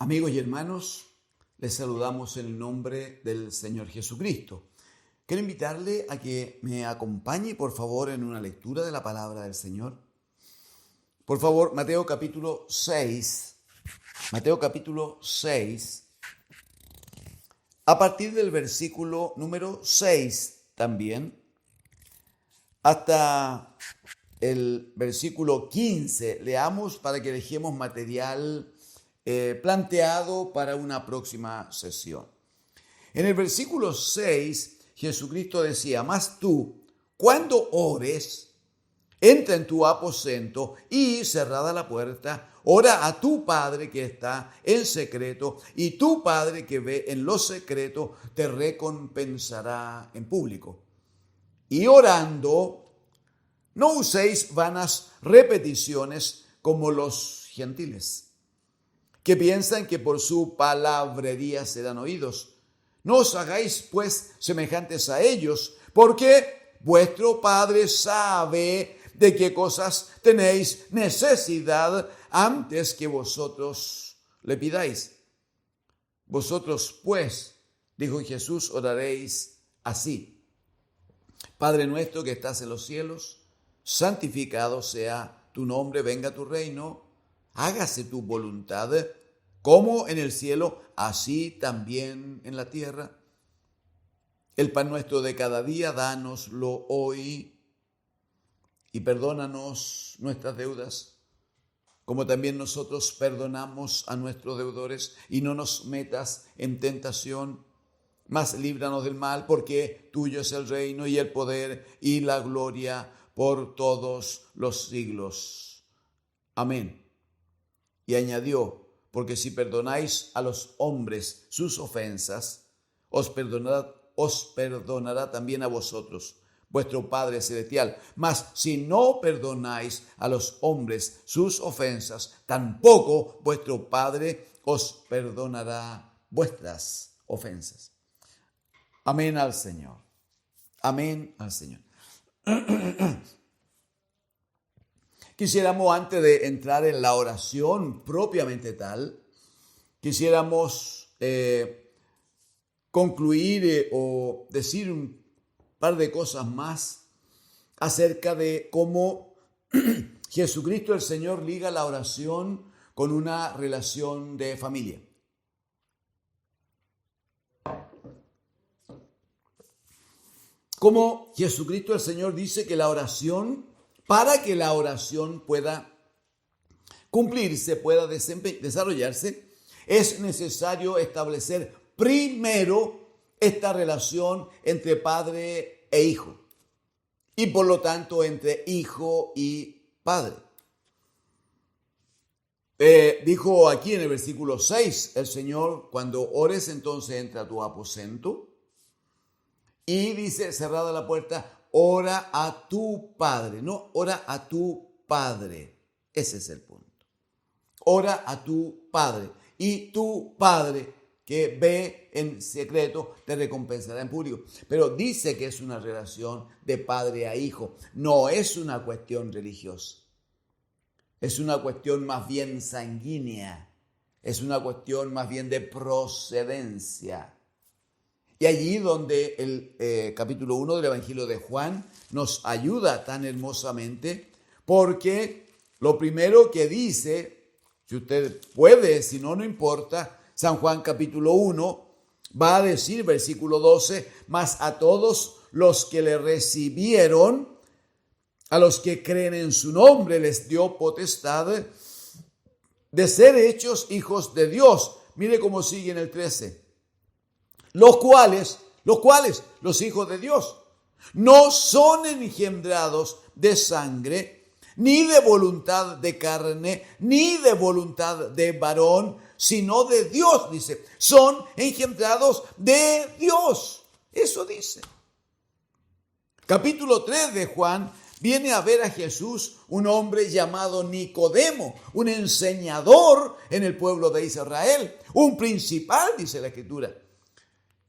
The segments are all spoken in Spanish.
Amigos y hermanos, les saludamos en el nombre del Señor Jesucristo. Quiero invitarle a que me acompañe, por favor, en una lectura de la palabra del Señor. Por favor, Mateo capítulo 6. Mateo capítulo 6, a partir del versículo número 6 también, hasta el versículo 15. Leamos para que dejemos material planteado para una próxima sesión. En el versículo 6, Jesucristo decía: mas tú, cuando ores, entra en tu aposento y, cerrada la puerta, ora a tu Padre que está en secreto, y tu Padre que ve en lo secreto te recompensará en público. Y orando, no uséis vanas repeticiones como los gentiles, que piensan que por su palabrería serán oídos. No os hagáis pues semejantes a ellos, porque vuestro Padre sabe de qué cosas tenéis necesidad antes que vosotros le pidáis. Vosotros pues, dijo Jesús, oraréis así: Padre nuestro que estás en los cielos, santificado sea tu nombre, venga tu reino, hágase tu voluntad, como en el cielo, así también en la tierra. El pan nuestro de cada día, dánoslo hoy, y perdónanos nuestras deudas, como también nosotros perdonamos a nuestros deudores, y no nos metas en tentación, mas líbranos del mal, porque tuyo es el reino y el poder y la gloria por todos los siglos. Amén. Y añadió: porque si perdonáis a los hombres sus ofensas, os perdonará también a vosotros vuestro Padre Celestial. Mas si no perdonáis a los hombres sus ofensas, tampoco vuestro Padre os perdonará vuestras ofensas. Amén al Señor. Amén al Señor. Quisiéramos, antes de entrar en la oración propiamente tal, quisiéramos concluir o decir un par de cosas más acerca de cómo Jesucristo el Señor liga la oración con una relación de familia. Como Jesucristo el Señor dice que la oración, para que la oración pueda cumplirse, pueda desarrollarse, es necesario establecer primero esta relación entre padre e hijo, y por lo tanto entre hijo y padre. Dijo aquí en el versículo 6 el Señor: cuando ores, entonces entra a tu aposento, y dice, cerrada la puerta, ora a tu Padre. No, ora a tu Padre. Ese es el punto. Ora a tu Padre, y tu Padre que ve en secreto te recompensará en público. Pero dice que es una relación de padre a hijo. No es una cuestión religiosa. Es una cuestión más bien sanguínea. Es una cuestión más bien de procedencia. Y allí donde el capítulo 1 del Evangelio de Juan nos ayuda tan hermosamente, porque lo primero que dice, si usted puede, si no, no importa, San Juan capítulo 1 va a decir, versículo 12, mas a todos los que le recibieron, a los que creen en su nombre, les dio potestad de ser hechos hijos de Dios. Mire cómo sigue en el 13. Los cuales, los hijos de Dios, no son engendrados de sangre, ni de voluntad de carne, ni de voluntad de varón, sino de Dios, dice. Son engendrados de Dios. Eso dice. Capítulo 3 de Juan, viene a ver a Jesús un hombre llamado Nicodemo, un enseñador en el pueblo de Israel, un principal, dice la Escritura.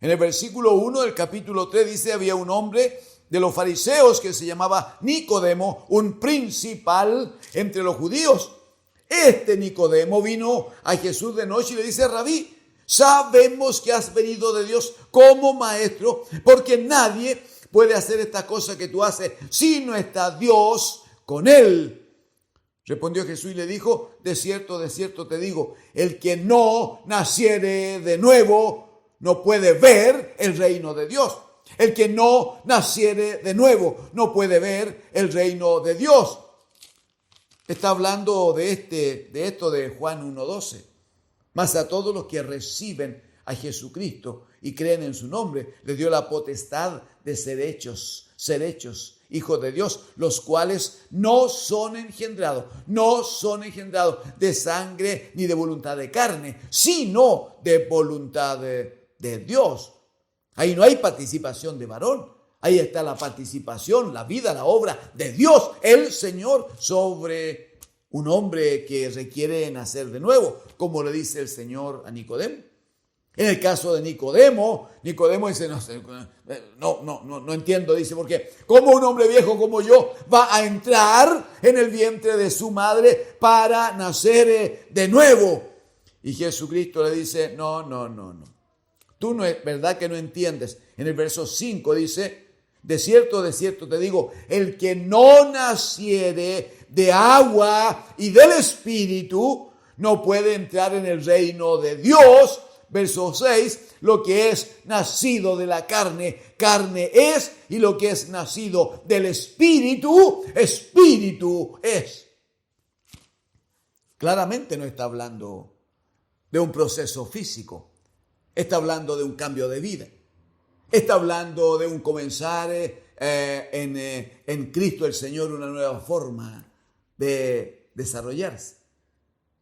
En el versículo 1 del capítulo 3 dice: había un hombre de los fariseos que se llamaba Nicodemo, un principal entre los judíos. Este Nicodemo vino a Jesús de noche y le dice: Rabí, sabemos que has venido de Dios como maestro, porque nadie puede hacer esta cosa que tú haces si no está Dios con él. Respondió Jesús y le dijo: de cierto te digo, el que no naciere de nuevo no puede ver el reino de Dios. El que no naciere de nuevo no puede ver el reino de Dios. Está hablando de esto de Juan 1:12. Mas a todos los que reciben a Jesucristo y creen en su nombre, les dio la potestad de ser hechos hijos de Dios, los cuales no son engendrados de sangre ni de voluntad de carne, sino de voluntad de Dios. Ahí no hay participación de varón, ahí está la participación, la vida, la obra de Dios, el Señor, sobre un hombre que requiere nacer de nuevo, como le dice el Señor a Nicodemo. En el caso de Nicodemo dice: no entiendo, dice, porque ¿cómo un hombre viejo como yo va a entrar en el vientre de su madre para nacer de nuevo? Y Jesucristo le dice: no. Tú no es verdad que no entiendes. En el verso 5 dice: de cierto te digo, el que no naciere de agua y del Espíritu no puede entrar en el reino de Dios. Verso 6, lo que es nacido de la carne, carne es, y lo que es nacido del Espíritu, Espíritu es. Claramente no está hablando de un proceso físico, está hablando de un cambio de vida, está hablando de un comenzar en Cristo el Señor una nueva forma de desarrollarse.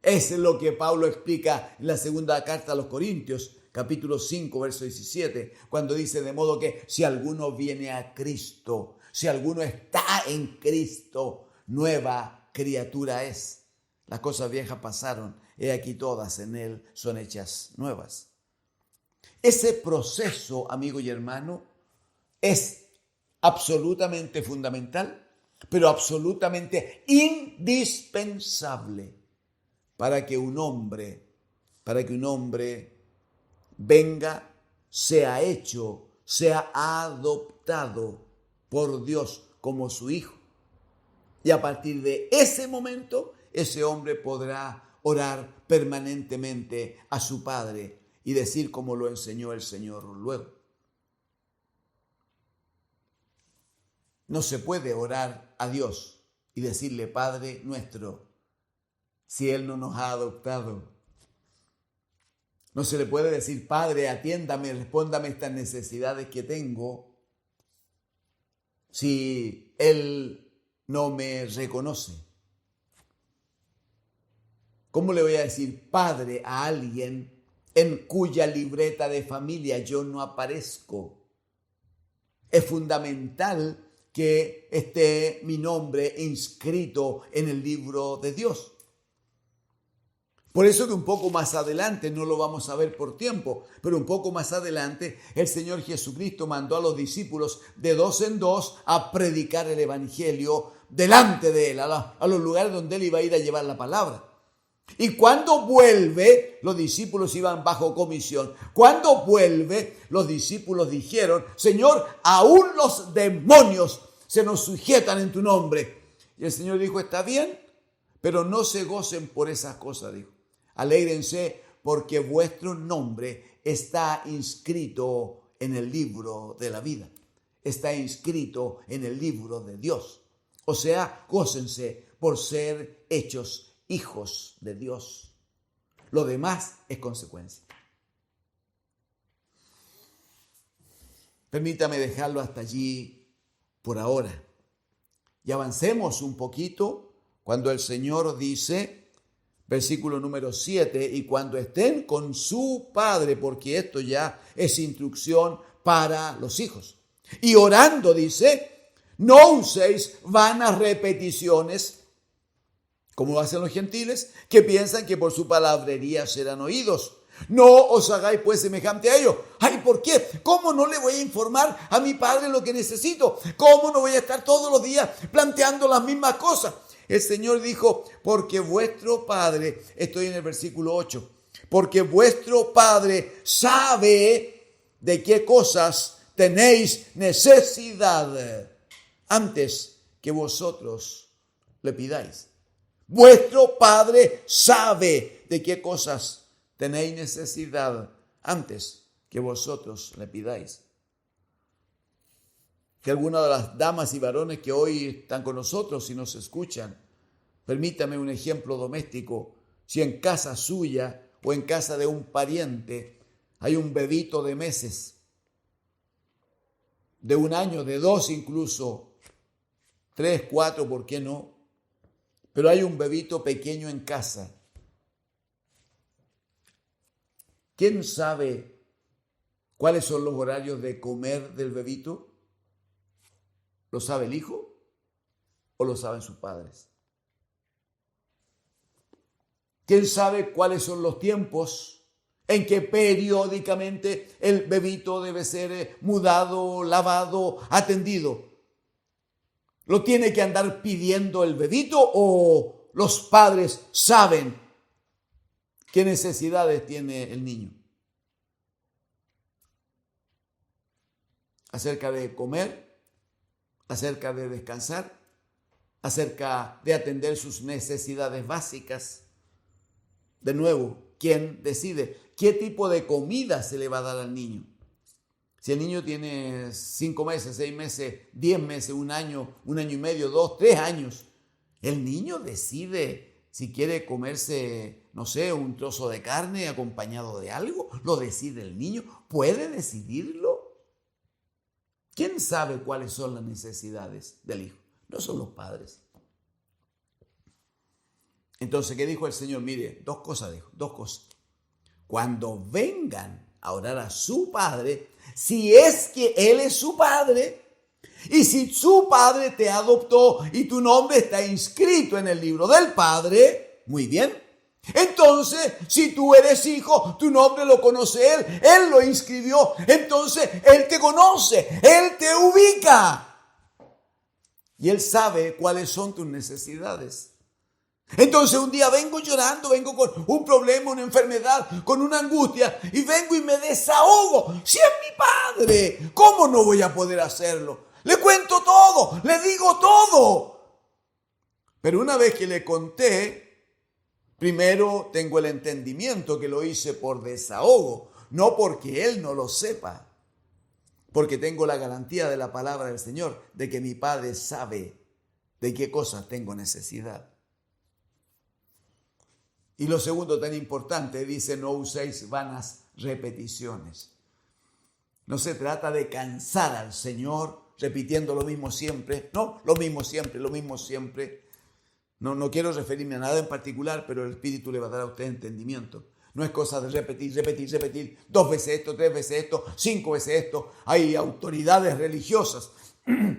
Es lo que Pablo explica en la segunda carta a los Corintios, capítulo 5, verso 17, cuando dice: de modo que si alguno viene a Cristo, si alguno está en Cristo, nueva criatura es. Las cosas viejas pasaron, he aquí todas en él son hechas nuevas. Ese proceso, amigo y hermano, es absolutamente fundamental, pero absolutamente indispensable para que un hombre venga, sea hecho, sea adoptado por Dios como su hijo. Y a partir de ese momento, ese hombre podrá orar permanentemente a su Padre y decir como lo enseñó el Señor luego. No se puede orar a Dios y decirle: Padre nuestro, si Él no nos ha adoptado. No se le puede decir: Padre, atiéndame, respóndame estas necesidades que tengo, si Él no me reconoce. ¿Cómo le voy a decir Padre a alguien en cuya libreta de familia yo no aparezco? Es fundamental que esté mi nombre inscrito en el libro de Dios. Por eso que un poco más adelante, no lo vamos a ver por tiempo, pero un poco más adelante el Señor Jesucristo mandó a los discípulos de 2 en 2 a predicar el Evangelio delante de Él, a los lugares donde Él iba a ir a llevar la palabra. Y cuando vuelve, los discípulos iban bajo comisión. Cuando vuelve, los discípulos dijeron: Señor, aún los demonios se nos sujetan en tu nombre. Y el Señor dijo: está bien, pero no se gocen por esas cosas, dijo. Alégrense porque vuestro nombre está inscrito en el libro de la vida. Está inscrito en el libro de Dios. O sea, gócense por ser hechos hijos de Dios. Lo demás es consecuencia. Permítame dejarlo hasta allí por ahora. Y avancemos un poquito cuando el Señor dice, versículo número 7, y cuando estén con su Padre, porque esto ya es instrucción para los hijos. Y orando dice, no uséis vanas repeticiones, como lo hacen los gentiles, que piensan que por su palabrería serán oídos. No os hagáis pues semejante a ellos. Ay, ¿por qué? ¿Cómo no le voy a informar a mi Padre lo que necesito? ¿Cómo no voy a estar todos los días planteando las mismas cosas? El Señor dijo, porque vuestro Padre, estoy en el versículo 8, porque vuestro Padre sabe de qué cosas tenéis necesidad antes que vosotros le pidáis. Vuestro Padre sabe de qué cosas tenéis necesidad antes que vosotros le pidáis. Que algunas de las damas y varones que hoy están con nosotros y nos escuchan, permítame un ejemplo doméstico. Si en casa suya o en casa de un pariente hay un bebito de meses, de 1 año, de 2 incluso, 3, 4, ¿por qué no? Pero hay un bebito pequeño en casa. ¿Quién sabe cuáles son los horarios de comer del bebito? ¿Lo sabe el hijo o lo saben sus padres? ¿Quién sabe cuáles son los tiempos en que periódicamente el bebito debe ser mudado, lavado, atendido? ¿Lo tiene que andar pidiendo el bebito o los padres saben qué necesidades tiene el niño? Acerca de comer, acerca de descansar, acerca de atender sus necesidades básicas. De nuevo, ¿quién decide qué tipo de comida se le va a dar al niño? Si el niño tiene 5 meses, 6 meses, 10 meses, 1 año, 1 año y medio, 2, 3 años, el niño decide si quiere comerse, no sé, un trozo de carne acompañado de algo. ¿Lo decide el niño? ¿Puede decidirlo? ¿Quién sabe cuáles son las necesidades del hijo? No son los padres. Entonces, ¿qué dijo el Señor? Mire, 2 cosas dijo, 2 cosas. Cuando vengan a orar a su Padre, si es que Él es su Padre, y si su Padre te adoptó y tu nombre está inscrito en el libro del Padre, muy bien. Entonces, si tú eres hijo, tu nombre lo conoce Él lo inscribió, entonces Él te conoce, Él te ubica. Y Él sabe cuáles son tus necesidades. Entonces un día vengo llorando, vengo con un problema, una enfermedad, con una angustia, y vengo y me desahogo. Si es mi Padre, ¿cómo no voy a poder hacerlo? Le cuento todo, le digo todo. Pero una vez que le conté, primero tengo el entendimiento que lo hice por desahogo, no porque Él no lo sepa. Porque tengo la garantía de la palabra del Señor, de que mi Padre sabe de qué cosas tengo necesidad. Y lo segundo tan importante, dice, no uséis vanas repeticiones. No se trata de cansar al Señor repitiendo lo mismo siempre. No, lo mismo siempre, lo mismo siempre. No quiero referirme a nada en particular, pero el Espíritu le va a dar a usted entendimiento. No es cosa de repetir, 2 veces esto, 3 veces esto, 5 veces esto. Hay autoridades religiosas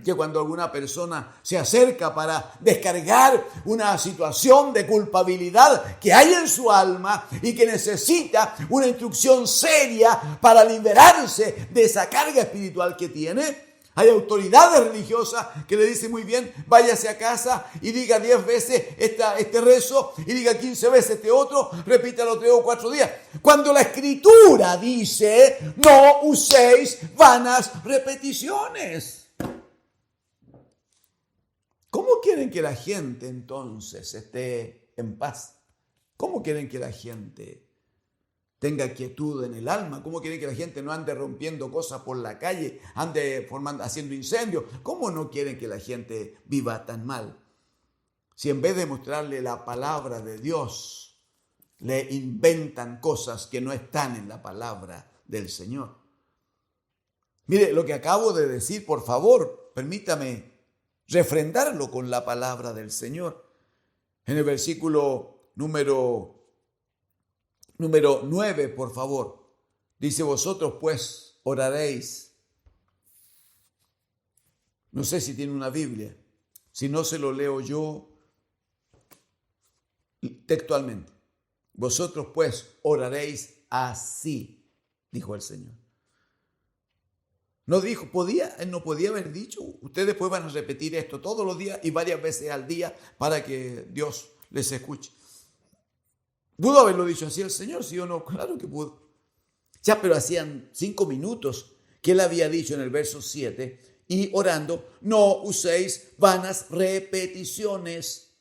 que cuando alguna persona se acerca para descargar una situación de culpabilidad que hay en su alma y que necesita una instrucción seria para liberarse de esa carga espiritual que tiene, hay autoridades religiosas que le dicen muy bien, váyase a casa y diga 10 veces este rezo y diga 15 veces este otro, repítalo 3 o 4 días. Cuando la Escritura dice, no uséis vanas repeticiones. ¿Cómo quieren que la gente entonces esté en paz? ¿Cómo quieren que la gente tenga quietud en el alma? ¿Cómo quieren que la gente no ande rompiendo cosas por la calle, ande haciendo incendios? ¿Cómo no quieren que la gente viva tan mal? Si en vez de mostrarle la palabra de Dios, le inventan cosas que no están en la palabra del Señor. Mire, lo que acabo de decir, por favor, permítame refrendarlo con la palabra del Señor. En el versículo número 9, por favor, dice, vosotros pues oraréis. No sé si tiene una Biblia, si no se lo leo yo textualmente. Vosotros pues oraréis así, dijo el Señor. Él no podía haber dicho, ustedes después van a repetir esto todos los días y varias veces al día para que Dios les escuche. ¿Pudo haberlo dicho así el Señor, sí o no? Claro que pudo. Ya, pero hacían 5 minutos que él había dicho en el verso 7, y orando, no uséis vanas repeticiones,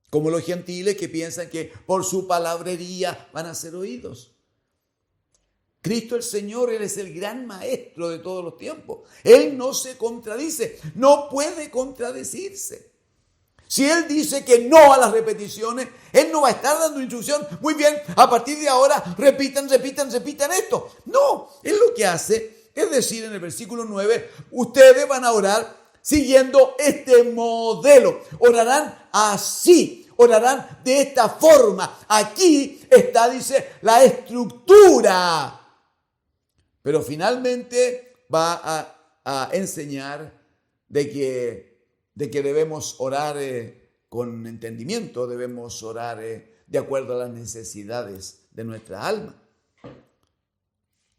como los gentiles que piensan que por su palabrería van a ser oídos. Cristo el Señor, Él es el gran maestro de todos los tiempos. Él no se contradice, no puede contradecirse. Si Él dice que no a las repeticiones, Él no va a estar dando instrucción. Muy bien, a partir de ahora repitan esto. No, Él lo que hace es decir en el versículo 9, ustedes van a orar siguiendo este modelo. Orarán así, orarán de esta forma. Aquí está, dice, la estructura. Pero finalmente va a enseñar de que debemos orar con entendimiento, debemos orar de acuerdo a las necesidades de nuestra alma.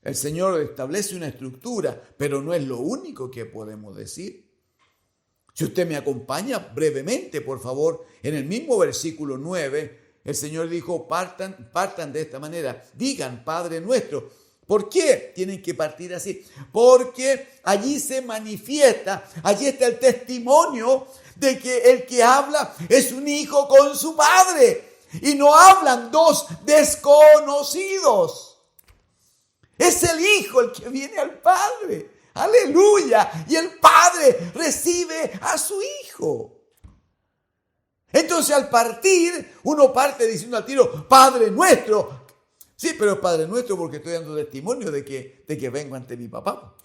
El Señor establece una estructura, pero no es lo único que podemos decir. Si usted me acompaña brevemente, por favor, en el mismo versículo 9, el Señor dijo, partan de esta manera, digan, Padre nuestro. ¿Por qué tienen que partir así? Porque allí se manifiesta, allí está el testimonio de que el que habla es un hijo con su padre. Y no hablan dos desconocidos. Es el hijo el que viene al padre. Aleluya. Y el padre recibe a su hijo. Entonces al partir, uno parte diciendo al tiro, Padre nuestro. Sí, pero es Padre nuestro porque estoy dando testimonio de que vengo ante mi papá.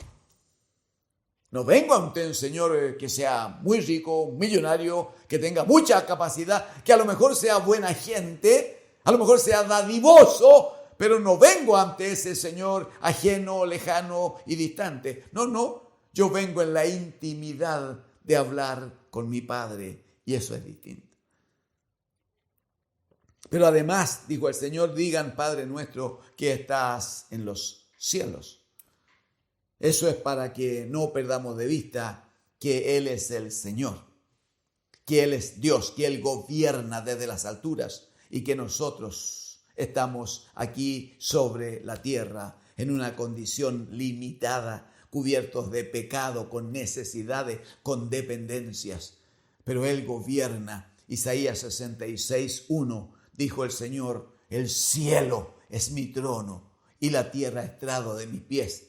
No vengo ante un Señor que sea muy rico, millonario, que tenga mucha capacidad, que a lo mejor sea buena gente, a lo mejor sea dadivoso, pero no vengo ante ese Señor ajeno, lejano y distante. No, yo vengo en la intimidad de hablar con mi Padre y eso es distinto. Pero además, dijo el Señor, digan, Padre nuestro, que estás en los cielos. Eso es para que no perdamos de vista que Él es el Señor, que Él es Dios, que Él gobierna desde las alturas y que nosotros estamos aquí sobre la tierra en una condición limitada, cubiertos de pecado, con necesidades, con dependencias. Pero Él gobierna. Isaías 66:1 dijo el Señor, el cielo es mi trono y la tierra estrado de mis pies.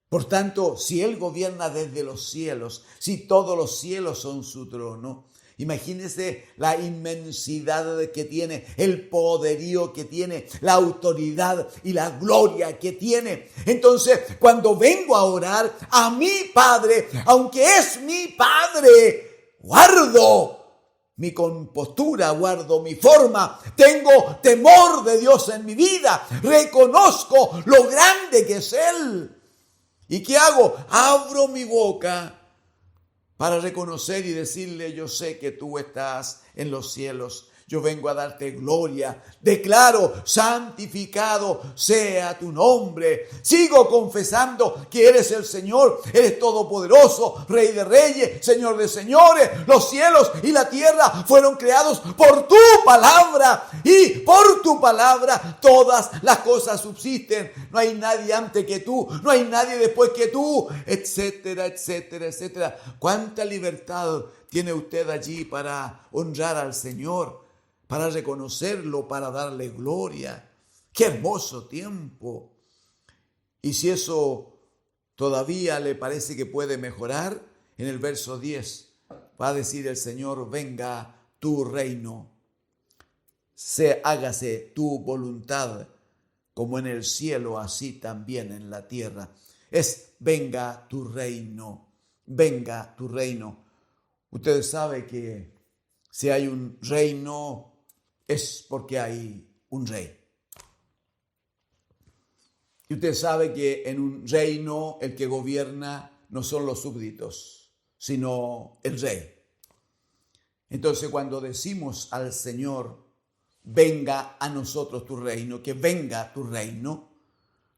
Por tanto, si Él gobierna desde los cielos, si todos los cielos son su trono, imagínese la inmensidad que tiene, el poderío que tiene, la autoridad y la gloria que tiene. Entonces, cuando vengo a orar a mi Padre, aunque es mi Padre, guardo mi compostura, guardo mi forma, tengo temor de Dios en mi vida, reconozco lo grande que es Él. ¿Y qué hago? Abro mi boca para reconocer y decirle, yo sé que tú estás en los cielos. Yo vengo a darte gloria. Declaro, santificado sea tu nombre. Sigo confesando que eres el Señor, eres todopoderoso, Rey de reyes, Señor de señores. Los cielos y la tierra fueron creados por tu palabra y por tu palabra todas las cosas subsisten. No hay nadie antes que tú, no hay nadie después que tú, etcétera, etcétera, etcétera. ¿Cuánta libertad tiene usted allí para honrar al Señor? Para reconocerlo, para darle gloria. ¡Qué hermoso tiempo! Y si eso todavía le parece que puede mejorar, en el verso 10 va a decir el Señor, venga tu reino, hágase tu voluntad, como en el cielo, así también en la tierra. Es venga tu reino, venga tu reino. Ustedes saben que si hay un reino, es porque hay un rey. Y usted sabe que en un reino el que gobierna no son los súbditos, sino el rey. Entonces cuando decimos al Señor, venga a nosotros tu reino, que venga tu reino,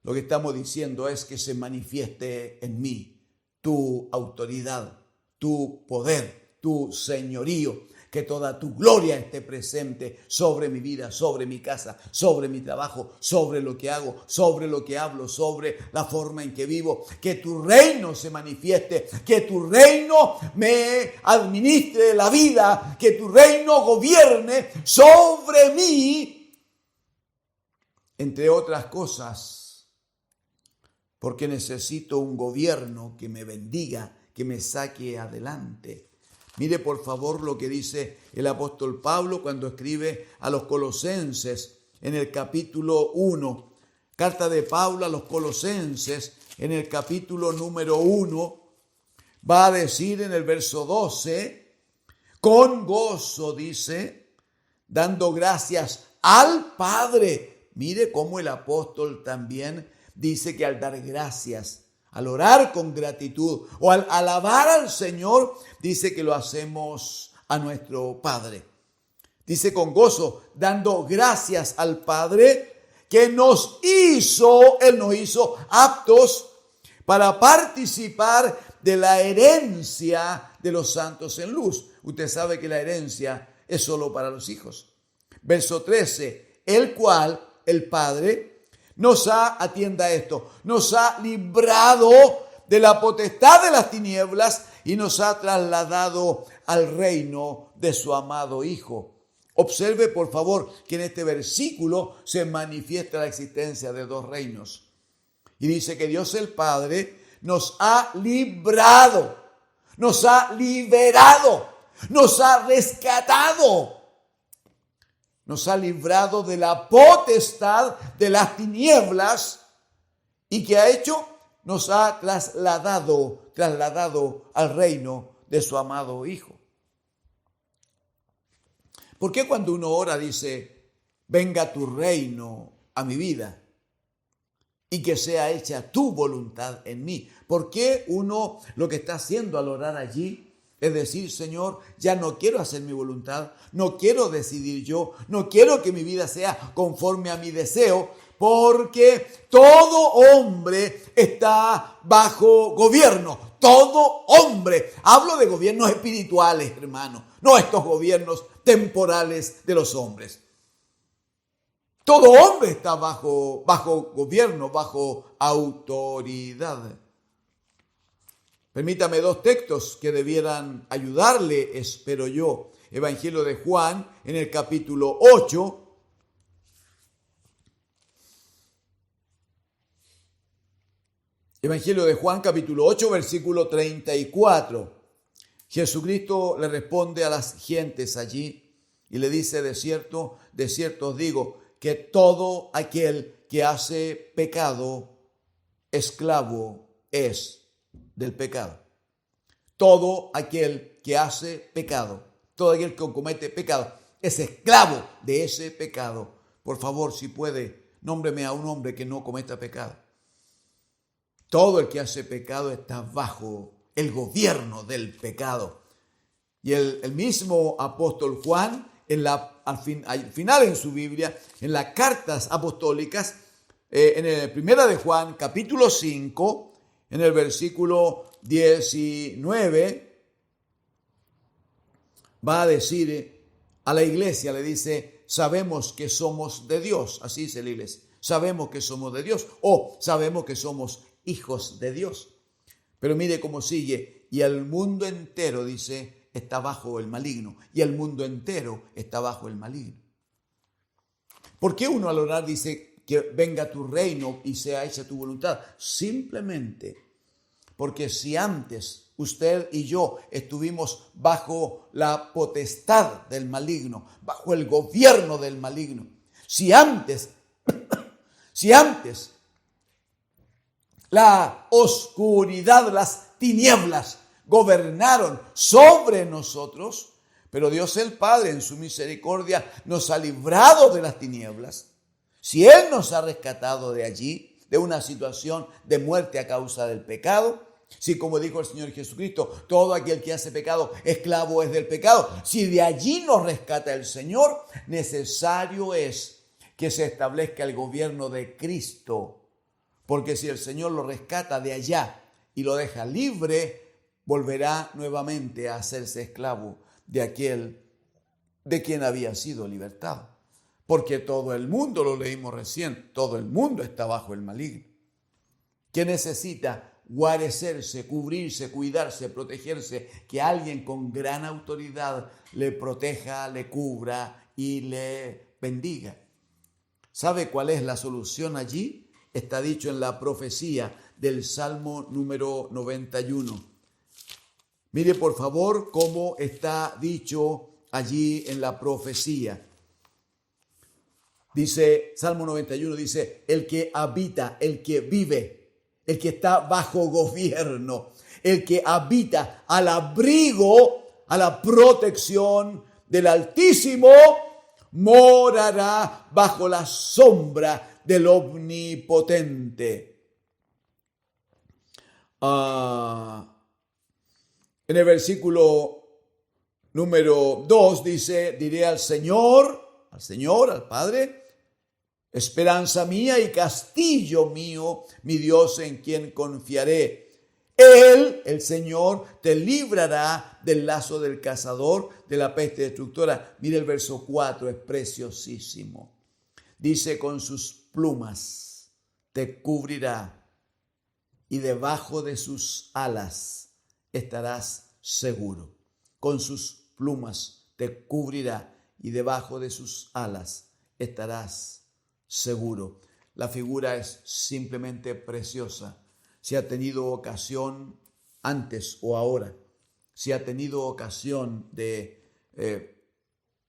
Lo que estamos diciendo es que se manifieste en mí tu autoridad, tu poder, tu señorío, que toda tu gloria esté presente sobre mi vida, sobre mi casa, sobre mi trabajo, sobre lo que hago, sobre lo que hablo, sobre la forma en que vivo. Que tu reino se manifieste, que tu reino me administre la vida, que tu reino gobierne sobre mí, entre otras cosas, porque necesito un gobierno que me bendiga, que me saque adelante. Mire por favor lo que dice el apóstol Pablo cuando escribe a los Colosenses en el capítulo 1. Carta de Pablo a los Colosenses en el capítulo número 1. Va a decir en el verso 12, con gozo dice, dando gracias al Padre. Mire cómo el apóstol también dice que al dar gracias, al orar con gratitud o al alabar al Señor, dice que lo hacemos a nuestro Padre. Dice con gozo, dando gracias al Padre que Él nos hizo aptos para participar de la herencia de los santos en luz. Usted sabe que la herencia es solo para los hijos. Verso 13, el cual, el Padre, nos ha librado de la potestad de las tinieblas y nos ha trasladado al reino de su amado Hijo. Observe, por favor, que en este versículo se manifiesta la existencia de dos reinos. Y dice que Dios el Padre nos ha librado, nos ha liberado, nos ha rescatado. Nos ha librado de la potestad de las tinieblas y ¿qué ha hecho? Nos ha trasladado al reino de su amado Hijo. ¿Por qué cuando uno ora dice, venga tu reino a mi vida y que sea hecha tu voluntad en mí? ¿Por qué uno lo que está haciendo al orar allí es decir, Señor, ya no quiero hacer mi voluntad, no quiero decidir yo, no quiero que mi vida sea conforme a mi deseo, porque todo hombre está bajo gobierno, todo hombre. Hablo de gobiernos espirituales, hermano, no estos gobiernos temporales de los hombres. Todo hombre está bajo gobierno, bajo autoridad. Permítame dos textos que debieran ayudarle, espero yo. Evangelio de Juan, en el capítulo 8. Evangelio de Juan, capítulo 8, versículo 34. Jesucristo le responde a las gentes allí y le dice, de cierto os digo, que todo aquel que hace pecado, esclavo es del pecado. Todo aquel que hace pecado, todo aquel que comete pecado, es esclavo de ese pecado. Por favor, si puede, nómbreme a un hombre que no cometa pecado. Todo el que hace pecado está bajo el gobierno del pecado. Y el mismo apóstol Juan, al final en su Biblia, en las cartas apostólicas, en el Primera de Juan, capítulo 5, en el versículo 19, va a decir a la iglesia, le dice, sabemos que somos de Dios, así dice la iglesia, sabemos que somos de Dios o sabemos que somos hijos de Dios. Pero mire cómo sigue, y el mundo entero, dice, está bajo el maligno, y el mundo entero está bajo el maligno. ¿Por qué uno al orar dice que venga tu reino y sea hecha tu voluntad? Simplemente porque si antes usted y yo estuvimos bajo la potestad del maligno, bajo el gobierno del maligno, si antes la oscuridad, las tinieblas gobernaron sobre nosotros, pero Dios el Padre en su misericordia nos ha librado de las tinieblas. Si Él nos ha rescatado de allí, de una situación de muerte a causa del pecado, si como dijo el Señor Jesucristo, todo aquel que hace pecado, esclavo es del pecado. Si de allí nos rescata el Señor, necesario es que se establezca el gobierno de Cristo porque si el Señor lo rescata de allá y lo deja libre, volverá nuevamente a hacerse esclavo de aquel de quien había sido libertado. Porque todo el mundo, lo leímos recién, todo el mundo está bajo el maligno, que necesita guarecerse, cubrirse, cuidarse, protegerse, que alguien con gran autoridad le proteja, le cubra y le bendiga. ¿Sabe cuál es la solución allí? Está dicho en la profecía del Salmo número 91. Mire por favor cómo está dicho allí en la profecía. Dice, Salmo 91 dice, el que habita, el que vive, el que está bajo gobierno, el que habita al abrigo, a la protección del Altísimo, morará bajo la sombra del Omnipotente. En el versículo número 2 dice, diré al Señor, al Padre, esperanza mía y castillo mío, mi Dios en quien confiaré. Él, el Señor, te librará del lazo del cazador, de la peste destructora. Mire el verso 4, es preciosísimo. Dice, con sus plumas te cubrirá y debajo de sus alas estarás seguro. Con sus plumas te cubrirá y debajo de sus alas estarás seguro. La figura es simplemente preciosa. Si ha tenido ocasión antes o ahora, si ha tenido ocasión de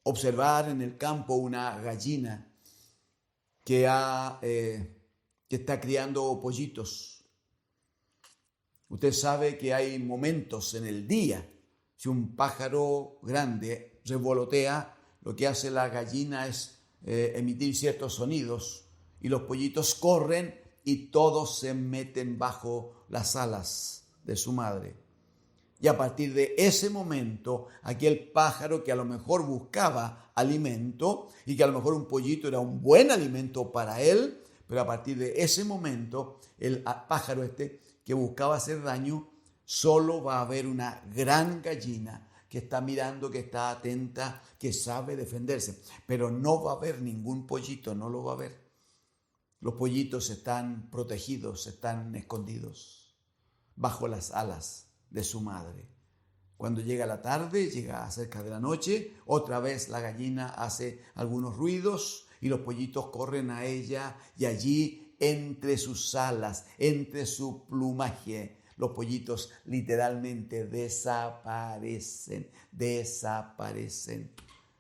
observar en el campo una gallina que está criando pollitos. Usted sabe que hay momentos en el día, si un pájaro grande revolotea, lo que hace la gallina es emitir ciertos sonidos y los pollitos corren y todos se meten bajo las alas de su madre. Y a partir de ese momento, aquel pájaro que a lo mejor buscaba alimento y que a lo mejor un pollito era un buen alimento para él, pero a partir de ese momento, el pájaro que buscaba hacer daño, solo va a haber una gran gallina que está mirando, que está atenta, que sabe defenderse. Pero no va a haber ningún pollito, no lo va a haber. Los pollitos están protegidos, están escondidos bajo las alas de su madre. Cuando llega la tarde, llega cerca de la noche, otra vez la gallina hace algunos ruidos y los pollitos corren a ella y allí entre sus alas, entre su plumaje, los pollitos literalmente desaparecen.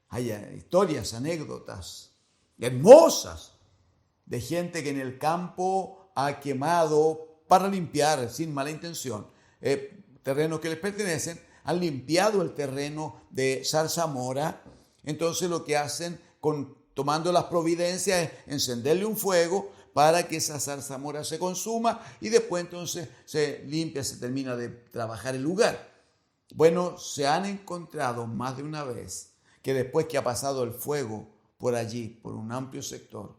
Hay historias, anécdotas hermosas de gente que en el campo ha quemado para limpiar, sin mala intención, terrenos que les pertenecen, han limpiado el terreno de zarzamora. Entonces lo que hacen, tomando las providencias, es encenderle un fuego para que esa zarzamora se consuma y después entonces se limpia, se termina de trabajar el lugar. Bueno, se han encontrado más de una vez que después que ha pasado el fuego por allí, por un amplio sector,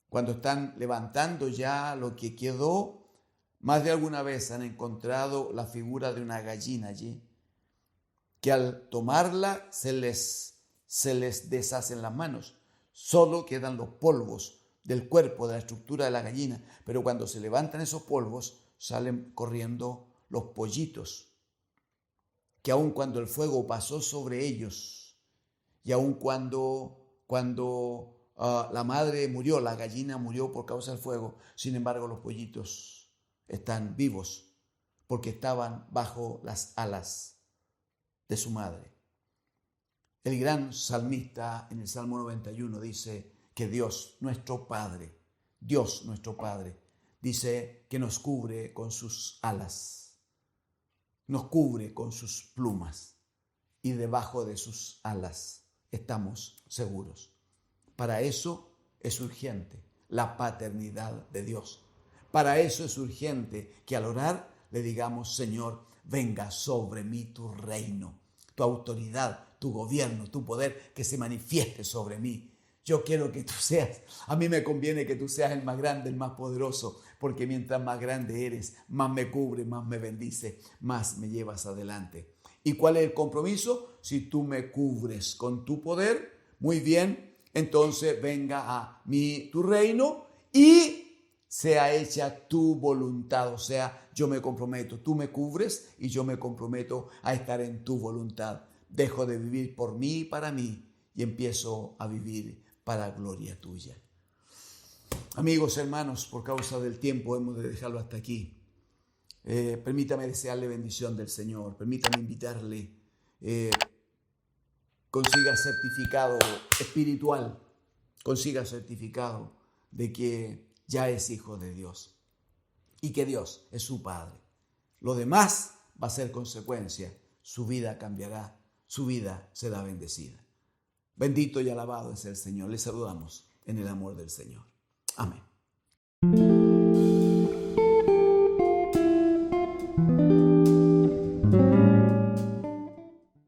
cuando están levantando ya lo que quedó, más de alguna vez han encontrado la figura de una gallina allí, que al tomarla se les deshacen las manos, solo quedan los polvos del cuerpo, de la estructura de la gallina, pero cuando se levantan esos polvos salen corriendo los pollitos, que aun cuando el fuego pasó sobre ellos y aun cuando la madre murió, la gallina murió por causa del fuego, sin embargo los pollitos están vivos porque estaban bajo las alas de su madre. El gran salmista en el Salmo 91 dice que Dios nuestro Padre, dice que nos cubre con sus alas, nos cubre con sus plumas y debajo de sus alas estamos seguros. Para eso es urgente la paternidad de Dios. Para eso es urgente que al orar le digamos, Señor, venga sobre mí tu reino, tu autoridad, tu gobierno, tu poder, que se manifieste sobre mí. Yo quiero que tú seas, a mí me conviene que tú seas el más grande, el más poderoso, porque mientras más grande eres, más me cubre, más me bendice, más me llevas adelante. ¿Y cuál es el compromiso? Si tú me cubres con tu poder, muy bien, entonces venga a mí tu reino y sea hecha tu voluntad. O sea, yo me comprometo, tú me cubres y yo me comprometo a estar en tu voluntad. Dejo de vivir por mí y para mí y empiezo a vivir para gloria tuya. Amigos, hermanos, por causa del tiempo hemos de dejarlo hasta aquí. Permítame desearle bendición del Señor. Permítame invitarle. Consiga certificado espiritual. Consiga certificado de que ya es hijo de Dios. Y que Dios es su Padre. Lo demás va a ser consecuencia. Su vida cambiará. Su vida será bendecida. Bendito y alabado es el Señor. Les saludamos en el amor del Señor. Amén.